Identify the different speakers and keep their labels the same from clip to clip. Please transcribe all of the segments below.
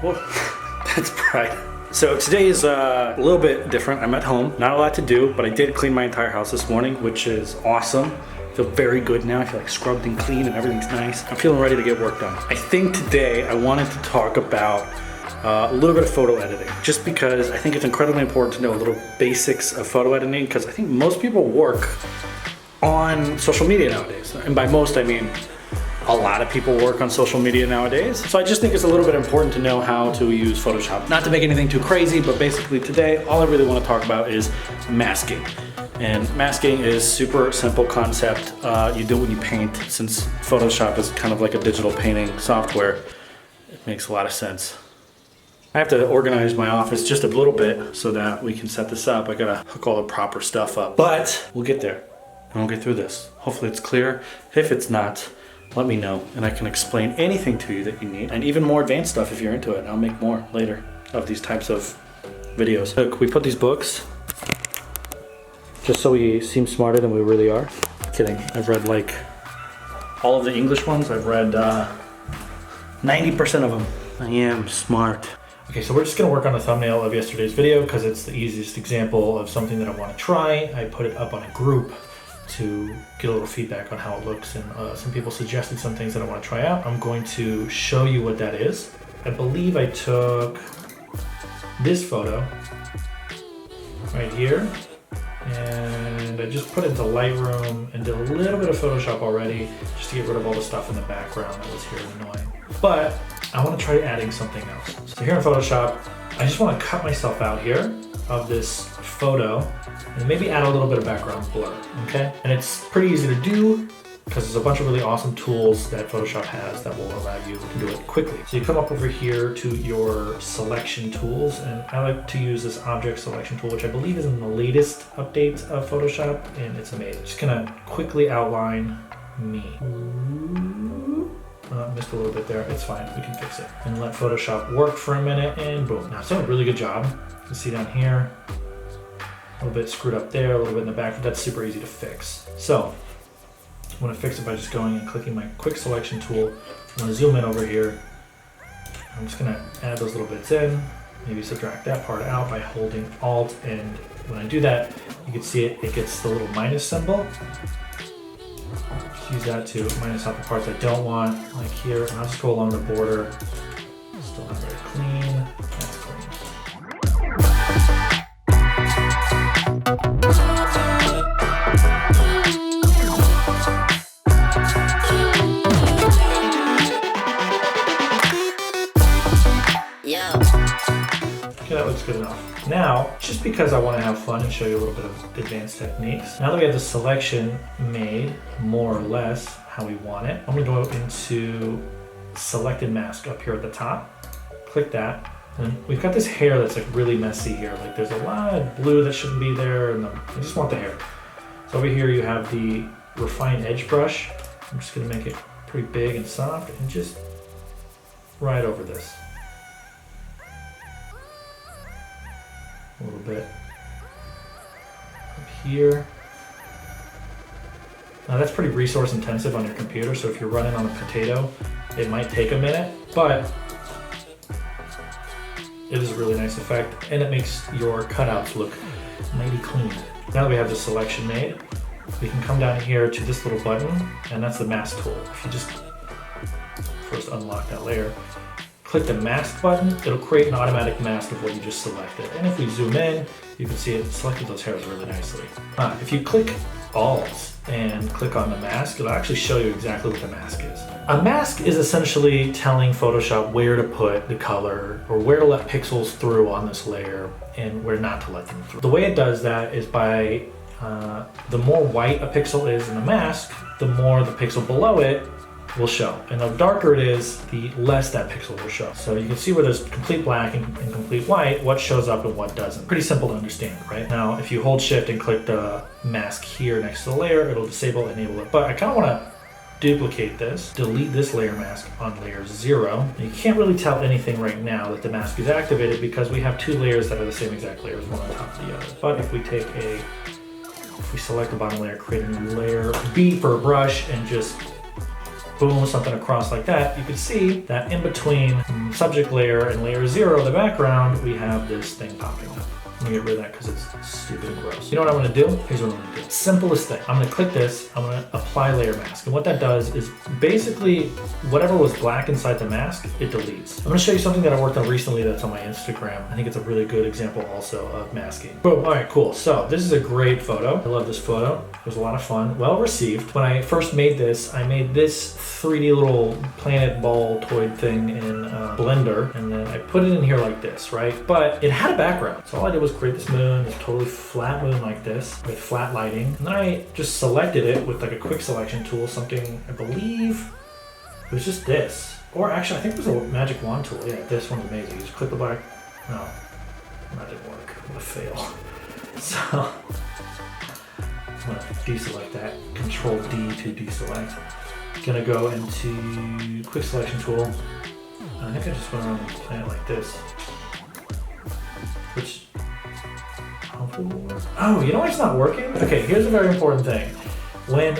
Speaker 1: Whoa, that's bright. So today is a little bit different. I'm at home, not a lot to do, but I did clean my entire house this morning, which is awesome. I feel very good now. I feel like scrubbed and clean and everything's nice. I'm feeling ready to get work done. I think today I wanted to talk about a little bit of photo editing, just because I think it's incredibly important to know a little basics of photo editing, because I think most people work on social media nowadays. And by most, I mean a lot of people work on social media nowadays. So I just think it's a little bit important to know how to use Photoshop. Not to make anything too crazy, but basically today, all I really want to talk about is masking. And masking is super simple concept. You do it when you paint. Since Photoshop is kind of like a digital painting software, it makes a lot of sense. I have to organize my office just a little bit so that we can set this up. I gotta hook all the proper stuff up, but we'll get there and we'll get through this. Hopefully it's clear. If it's not, let me know and I can explain anything to you that you need, and even more advanced stuff if you're into it. I'll make more later of these types of videos. Look, we put these books just so we seem smarter than we really are. Kidding, I've read like all of the English ones. I've read 90% of them. I am smart. Okay, so we're just gonna work on the thumbnail of yesterday's video because it's the easiest example of something that I wanna try. I put it up on a group to get a little feedback on how it looks, and some people suggested some things that I wanna try out. I'm going to show you what that is. I believe I took this photo right here, and I just put it into Lightroom and did a little bit of Photoshop already just to get rid of all the stuff in the background that was here and annoying. But I want to try adding something else. So here in Photoshop, I just want to cut myself out here of this photo and maybe add a little bit of background blur, okay? And it's pretty easy to do because there's a bunch of really awesome tools that Photoshop has that will allow you to do it quickly. So you come up over here to your selection tools, and I like to use this object selection tool, which I believe is in the latest update of Photoshop, and it's amazing. Just gonna quickly outline me. Missed a little bit there, it's fine, we can fix it. And let Photoshop work for a minute, and boom. Now it's doing a really good job. You can see down here, a little bit screwed up there, a little bit in the back, that's super easy to fix. So, I'm gonna fix it by just going and clicking my quick selection tool. I'm gonna zoom in over here. I'm just gonna add those little bits in, maybe subtract that part out by holding Alt, and when I do that, you can see it gets the little minus symbol. Use that to minus out the parts I don't want, like here, and I'll just go along the border. Still not very clean. That's clean. Okay, that looks good enough. Now, just because I want to have fun and show you a little bit of advanced techniques, now that we have the selection made, more or less how we want it, I'm going to go into selected mask up here at the top. Click that, and we've got this hair that's like really messy here. Like there's a lot of blue that shouldn't be there, and I just want the hair. So over here you have the refine edge brush. I'm just going to make it pretty big and soft and just right over this. A little bit up here. Now that's pretty resource intensive on your computer, so if you're running on a potato, it might take a minute, but it is a really nice effect, and it makes your cutouts look mighty clean. Now that we have the selection made, we can come down here to this little button, and that's the mask tool. If you just first unlock that layer, click the mask button, it'll create an automatic mask of what you just selected. And if we zoom in, you can see it selected those hairs really nicely. If you click Alt and click on the mask, it'll actually show you exactly what the mask is. A mask is essentially telling Photoshop where to put the color or where to let pixels through on this layer and where not to let them through. The way it does that is by the more white a pixel is in the mask, the more the pixel below it will show. And the darker it is, the less that pixel will show. So you can see where there's complete black and complete white, what shows up and what doesn't. Pretty simple to understand, right? Now, if you hold Shift and click the mask here next to the layer, it'll disable, enable it. But I kind of want to duplicate this, delete this layer mask on layer 0. You can't really tell anything right now that the mask is activated because we have two layers that are the same exact layers, one on top of the other. But if we select the bottom layer, create a new layer, B for a brush, and just
Speaker 2: boom, something across like that, you can see that in between subject layer and layer 0, the background, we have this thing popping up. I'm gonna get rid of that because it's stupid and gross. You know what I'm gonna do? Here's what I'm gonna do. Simplest thing. I'm gonna click this, I'm gonna apply layer mask. And what that does is basically whatever was black inside the mask, it deletes. I'm gonna show you something that I worked on recently that's on my Instagram. I think it's a really good example also of masking. Boom, all right, cool. So this is a great photo. I love this photo. It was a lot of fun, well received. When I first made this, I made this 3D little planet ball toy thing in Blender, and then I put it in here like this, right? But it had a background. So all I did was create this moon, this totally flat moon like this, with flat lighting. And then I just selected it with like a quick selection tool, something I believe it was just this. Or actually, I think it was a magic wand tool. Yeah, this one's amazing. You just click the black. No, that didn't work. What a fail. So I'm gonna deselect that. Control D to deselect. Gonna go into quick selection tool. I think I just went around and playing it like this. Which hopefully will work. Oh, you know why it's not working? Okay, here's a very important thing. When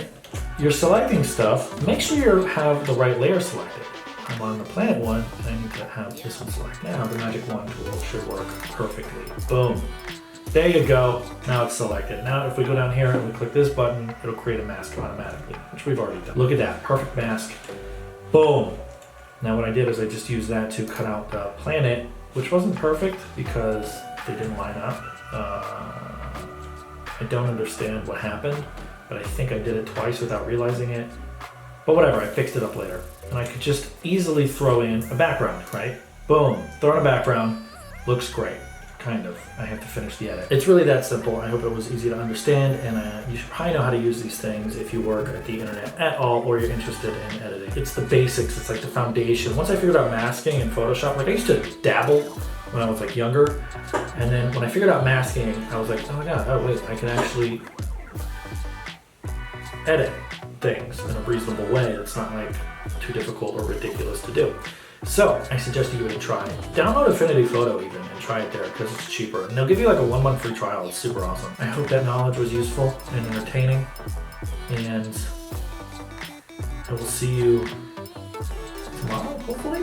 Speaker 2: you're selecting stuff, make sure you have the right layer selected. I'm on the planet one, and I need to have this one selected. Now the magic wand tool should work perfectly. Boom. There you go. Now it's selected. Now if we go down here and we click this button, it'll create a mask automatically, which we've already done. Look at that, perfect mask. Boom. Now what I did is I just used that to cut out the planet, which wasn't perfect because they didn't line up. I don't understand what happened, but I think I did it twice without realizing it. But whatever, I fixed it up later. And I could just easily throw in a background, right? Boom, throw in a background, looks great. Kind of. I have to finish the edit. It's really that simple. I hope it was easy to understand, and you should probably know how to use these things if you work at the internet at all or you're interested in editing. It's the basics. It's like the foundation. Once I figured out masking in Photoshop, like I used to dabble when I was like younger, and then when I figured out masking, I was like, oh my god, oh wait, I can actually edit things in a reasonable way that's not like too difficult or ridiculous to do. So I suggest you give it a try. Download Affinity Photo even and try it there because it's cheaper. And they'll give you like a 1-month free trial. It's super awesome. I hope that knowledge was useful and entertaining. And I will see you tomorrow, hopefully.